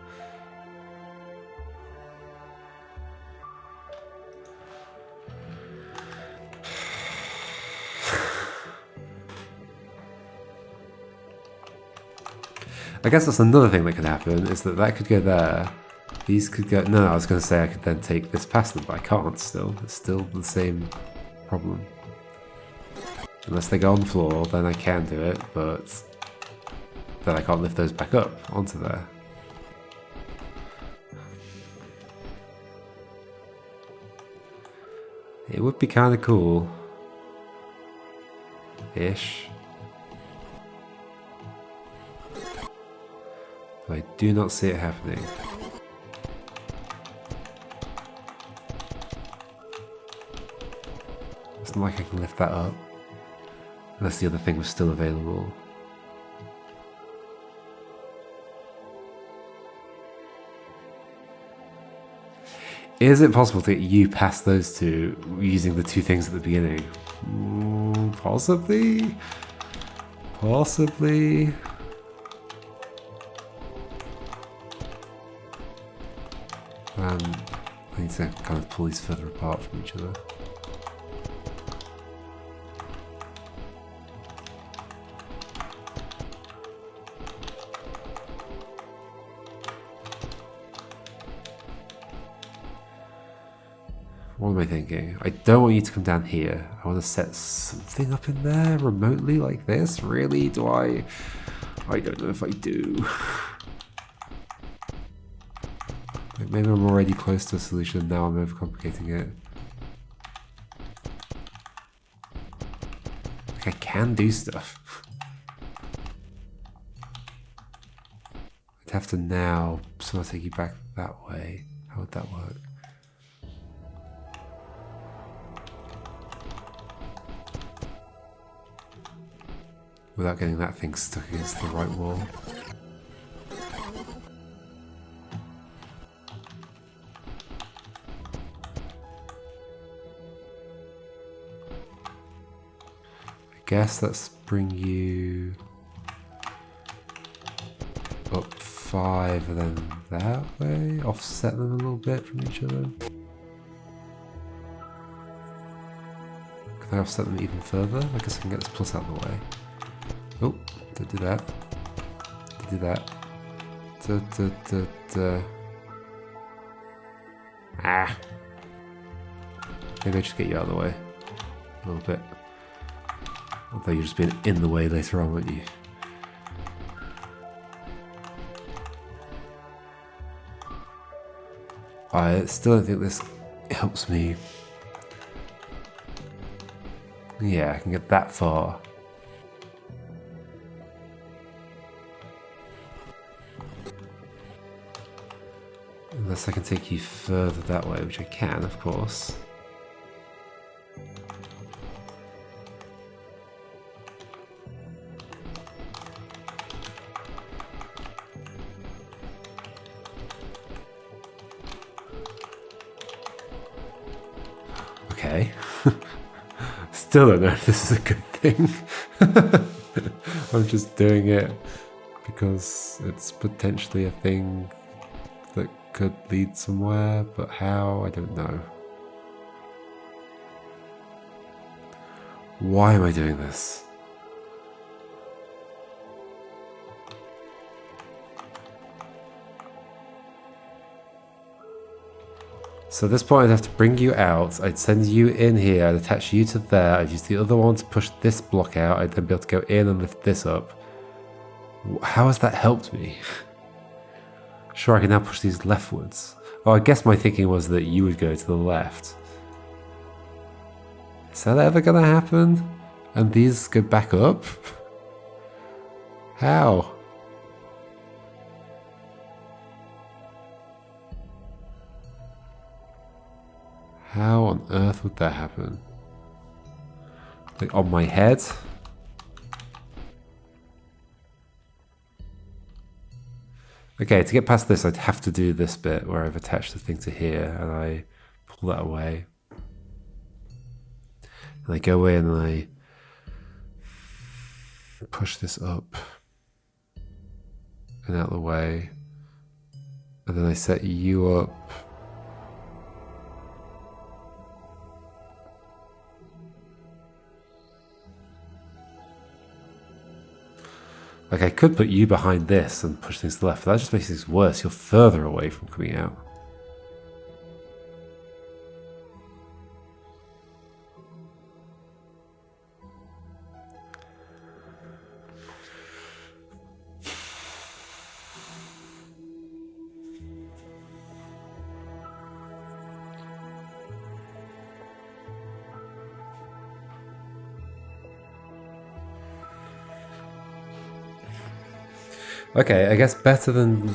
I guess that's another thing that could happen, is that could go there. These could go... No, I was going to say I could then take this past them, but I can't still. It's still the same problem. Unless they go on the floor, then I can do it, but then I can't lift those back up onto there. It would be kind of cool. Ish. But I do not see it happening. It's not like I can lift that up. Unless the other thing was still available. Is it possible to get you past those two using the two things at the beginning? Possibly. Possibly. I need to kind of pull these further apart from each other. What am I thinking? I don't want you to come down here. I want to set something up in there remotely like this. Really? Do I? I don't know if I do. Like maybe I'm already close to a solution. Now I'm overcomplicating it. Like I can do stuff. I'd have to now somehow take you back that way. How would that work? Without getting that thing stuck against the right wall. I guess let's bring you up 5 and then that way, offset them a little bit from each other. Can I offset them even further? I guess I can get this plus out of the way. Oh, don't do that. Don't do that. Ah. Maybe I just get you out of the way. A little bit. Although you're just being in the way later on, won't you? I still don't think this helps me. Yeah, I can get that far. Unless I can take you further that way, which I can, of course. Okay. Still don't know if this is a good thing. I'm just doing it because it's potentially a thing that could lead somewhere, but how, I don't know. Why am I doing this? So at this point I'd have to bring you out, I'd send you in here, I'd attach you to there, I'd use the other one to push this block out, I'd then be able to go in and lift this up. How has that helped me? Sure, I can now push these leftwards. Oh, I guess my thinking was that you would go to the left. Is that ever gonna happen? And these go back up? How? How on earth would that happen? Like on my head? Okay, to get past this, I'd have to do this bit where I've attached the thing to here, and I pull that away. And I go in and I push this up and out of the way. And then I set you up. Like, I could put you behind this and push things to the left, but that just makes things worse. You're further away from coming out. Okay, I guess better than...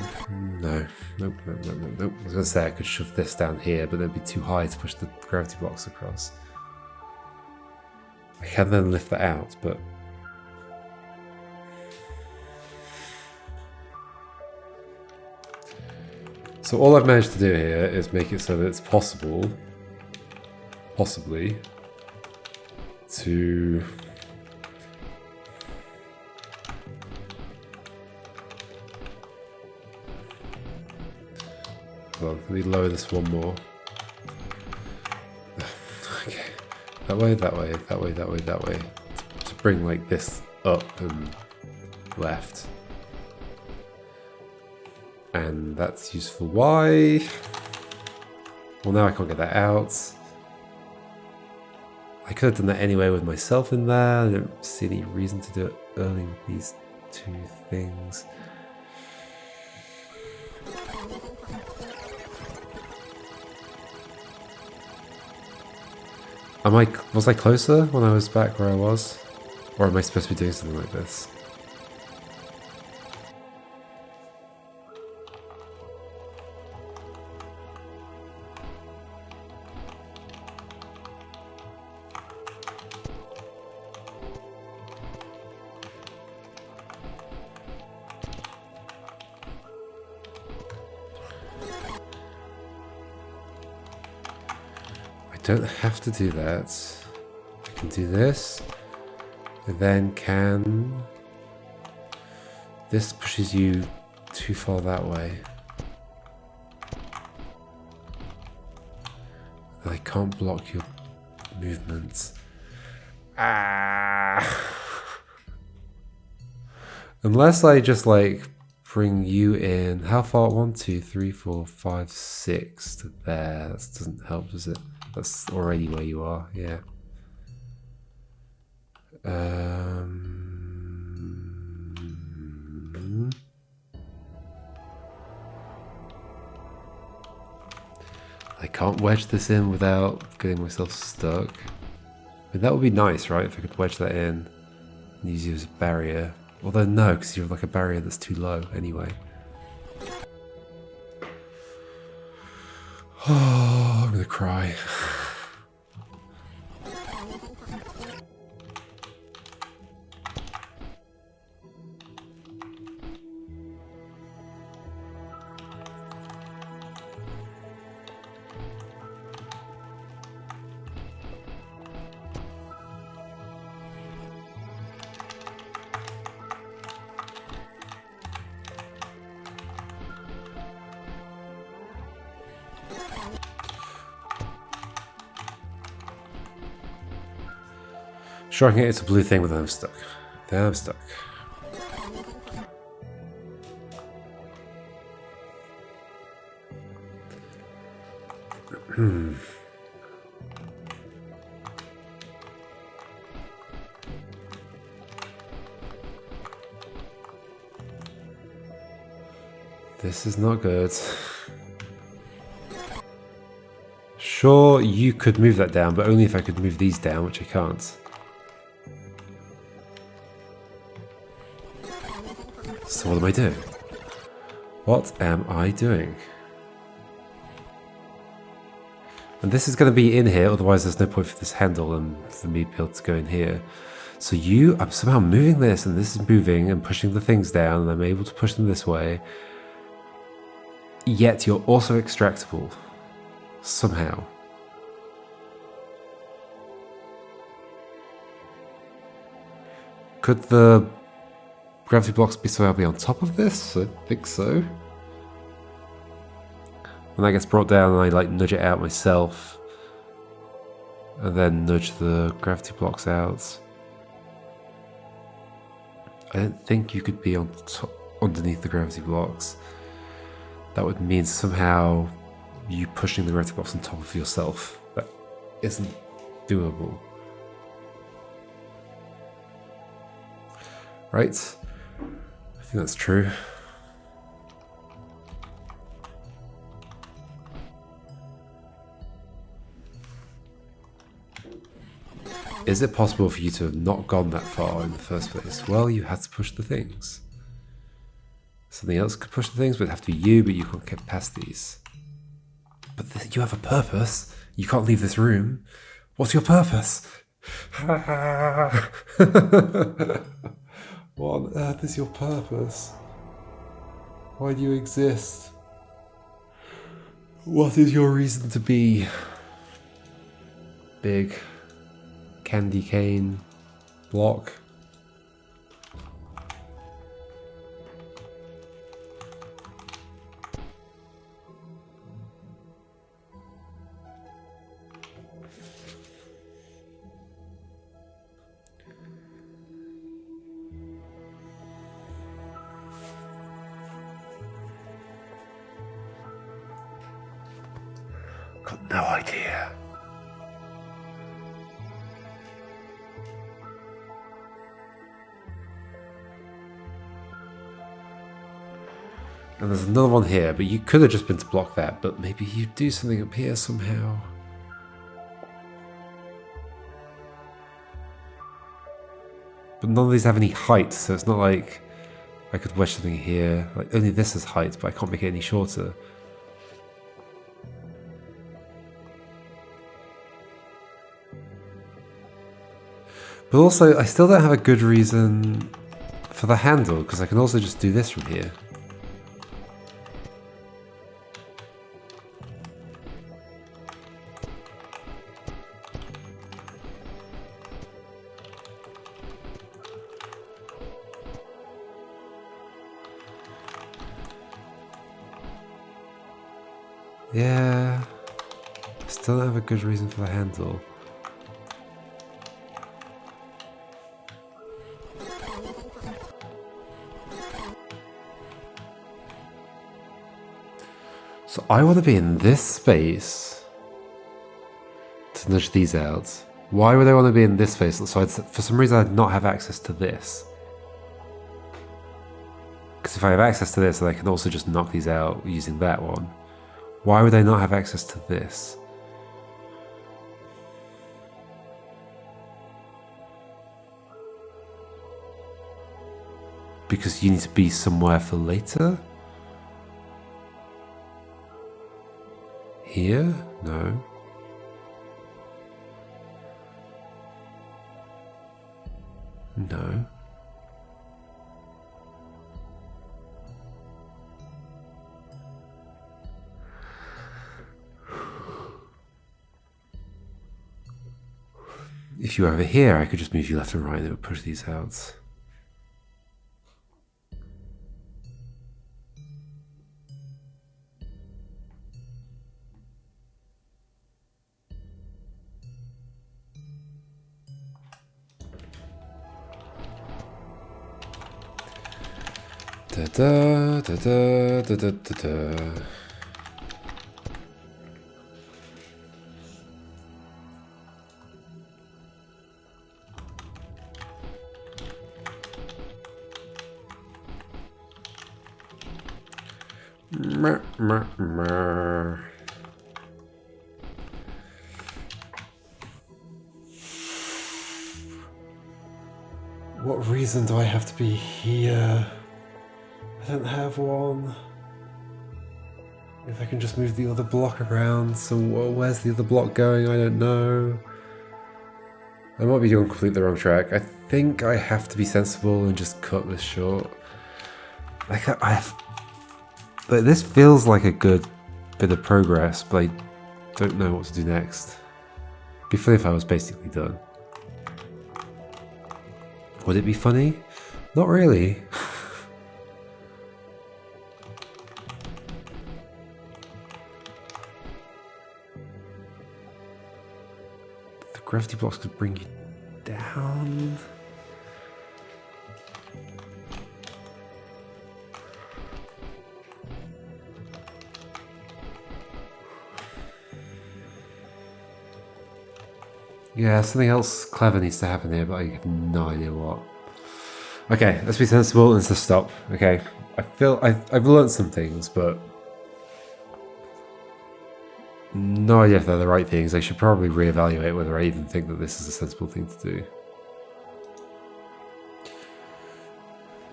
No. Nope. I was going to say I could shove this down here, but it'd be too high to push the gravity blocks across. I can then lift that out, but... So all I've managed to do here is make it so that it's possible, possibly, to... Hold on, let me lower this one more. Okay. That way, that way, that way, that way, that way. To bring like this up and left. And that's useful. Why? Well, now I can't get that out. I could have done that anyway with myself in there. I don't see any reason to do it early with these two things. Was I closer when I was back where I was? Or am I supposed to be doing something like this? I don't have to do that. I can do this. And then can... This pushes you too far that way. And I can't block your movements. Ah! Unless I just like bring you in. How far? 1, 2, 3, 4, 5, 6 to there. That doesn't help, does it? That's already where you are, yeah. I can't wedge this in without getting myself stuck. I mean, that would be nice, right? If I could wedge that in and use you as a barrier. Although no, because you're like a barrier that's too low anyway. Oh, I'm gonna cry. Sure, I can get it's a blue thing, but then I'm stuck. Then I'm stuck. This is not good. Sure, you could move that down, but only if I could move these down, which I can't. So what am I doing? What am I doing? And this is going to be in here, otherwise there's no point for this handle and for me to be able to go in here. So I'm somehow moving this, and this is moving and pushing the things down, and I'm able to push them this way. Yet you're also extractable. Somehow. Could the gravity blocks be somehow be on top of this? I think so. When that gets brought down, I like nudge it out myself. And then nudge the gravity blocks out. I don't think you could be on top, underneath the gravity blocks. That would mean somehow you pushing the gravity blocks on top of yourself. That isn't doable. Right? I think that's true. Is it possible for you to have not gone that far in the first place? Well, you had to push the things. Something else could push the things, but it'd have to be you, but you can't get past these. But you have a purpose. You can't leave this room. What's your purpose? What on earth is your purpose? Why do you exist? What is your reason to be? Big candy cane block. Got no idea. And there's another one here, but you could have just been to block that, but maybe you do something up here somehow. But none of these have any height, so it's not like I could wedge something here. Like only this has height, but I can't make it any shorter. But also, I still don't have a good reason for the handle, because I can also just do this from here. Yeah, I still don't have a good reason for the handle. So I want to be in this space to nudge these out. Why would I want to be in this space? So for some reason I'd not have access to this. Because if I have access to this, then I can also just knock these out using that one. Why would I not have access to this? Because you need to be somewhere for later? Here? No. No. If you were over here, I could just move you left and right and it would push these out. Da da da da da da da da. What reason do I have to be here? I don't have one. If I can just move the other block around, so where's the other block going? I don't know. I might be doing completely the wrong track. I think I have to be sensible and just cut this short. Like But this feels like a good bit of progress, but I don't know what to do next. It'd be funny if I was basically done. Would it be funny? Not really. The gravity blocks could bring you down. Yeah, something else clever needs to happen here, but I have no idea what. Okay, let's be sensible and let's stop. Okay, I feel I've learned some things, but no idea if they're the right things. I should probably reevaluate whether I even think that this is a sensible thing to do.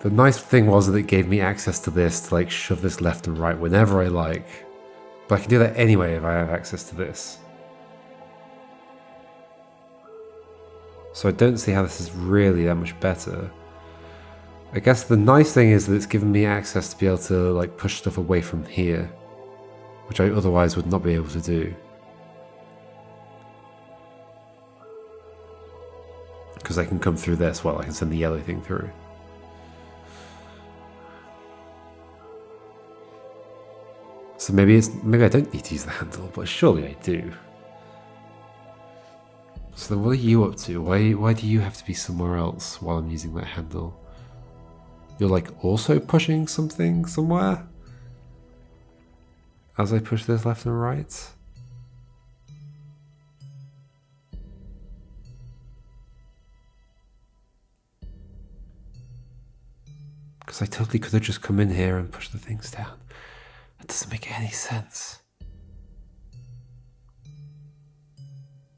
The nice thing was that it gave me access to this to like shove this left and right whenever I like, but I can do that anyway if I have access to this. So I don't see how this is really that much better. I guess the nice thing is that it's given me access to be able to like push stuff away from here, which I otherwise would not be able to do. Because I can come through this, well, I can send the yellow thing through. So maybe I don't need to use the handle, but surely I do. So then what are you up to? Why do you have to be somewhere else while I'm using that handle? You're like also pushing something somewhere? As I push this left and right? Because I totally could have just come in here and pushed the things down. That doesn't make any sense.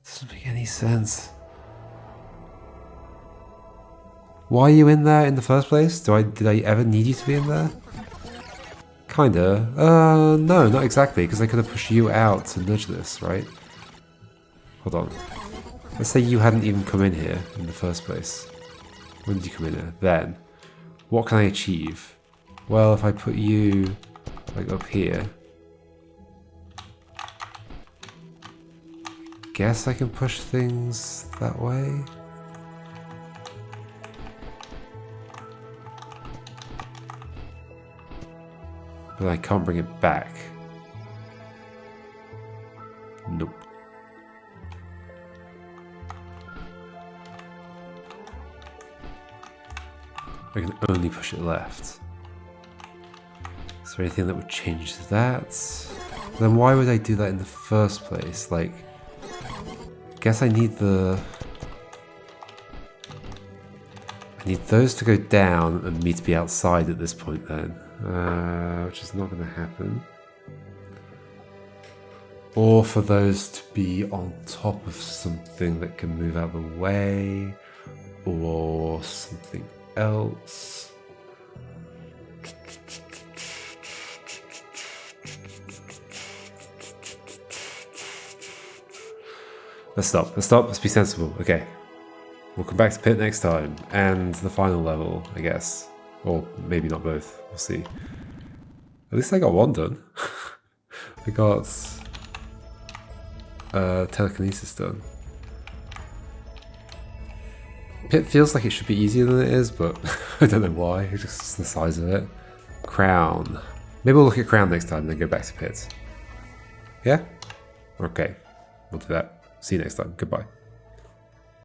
Doesn't make any sense. Why are you in there in the first place? Did I ever need you to be in there? Kinda. No, not exactly, because I could have pushed you out to nudge this, right? Hold on. Let's say you hadn't even come in here in the first place. When did you come in here? Then. What can I achieve? Well, if I put you like up here, guess I can push things that way. But I can't bring it back. Nope. I can only push it left. Is there anything that would change that? Then why would I do that in the first place? Like, I guess I need those to go down and me to be outside at this point then. Which is not going to happen. Or for those to be on top of something that can move out of the way. Or something else. Let's stop, let's be sensible. Okay. We'll come back to Pit next time. And the final level, I guess. Or maybe not both. We'll see. At least I got one done. I got Telekinesis done. Pit feels like it should be easier than it is, but I don't know why. It's just the size of it. Crown. Maybe we'll look at Crown next time and then go back to Pit. Yeah? Okay. We'll do that. See you next time. Goodbye.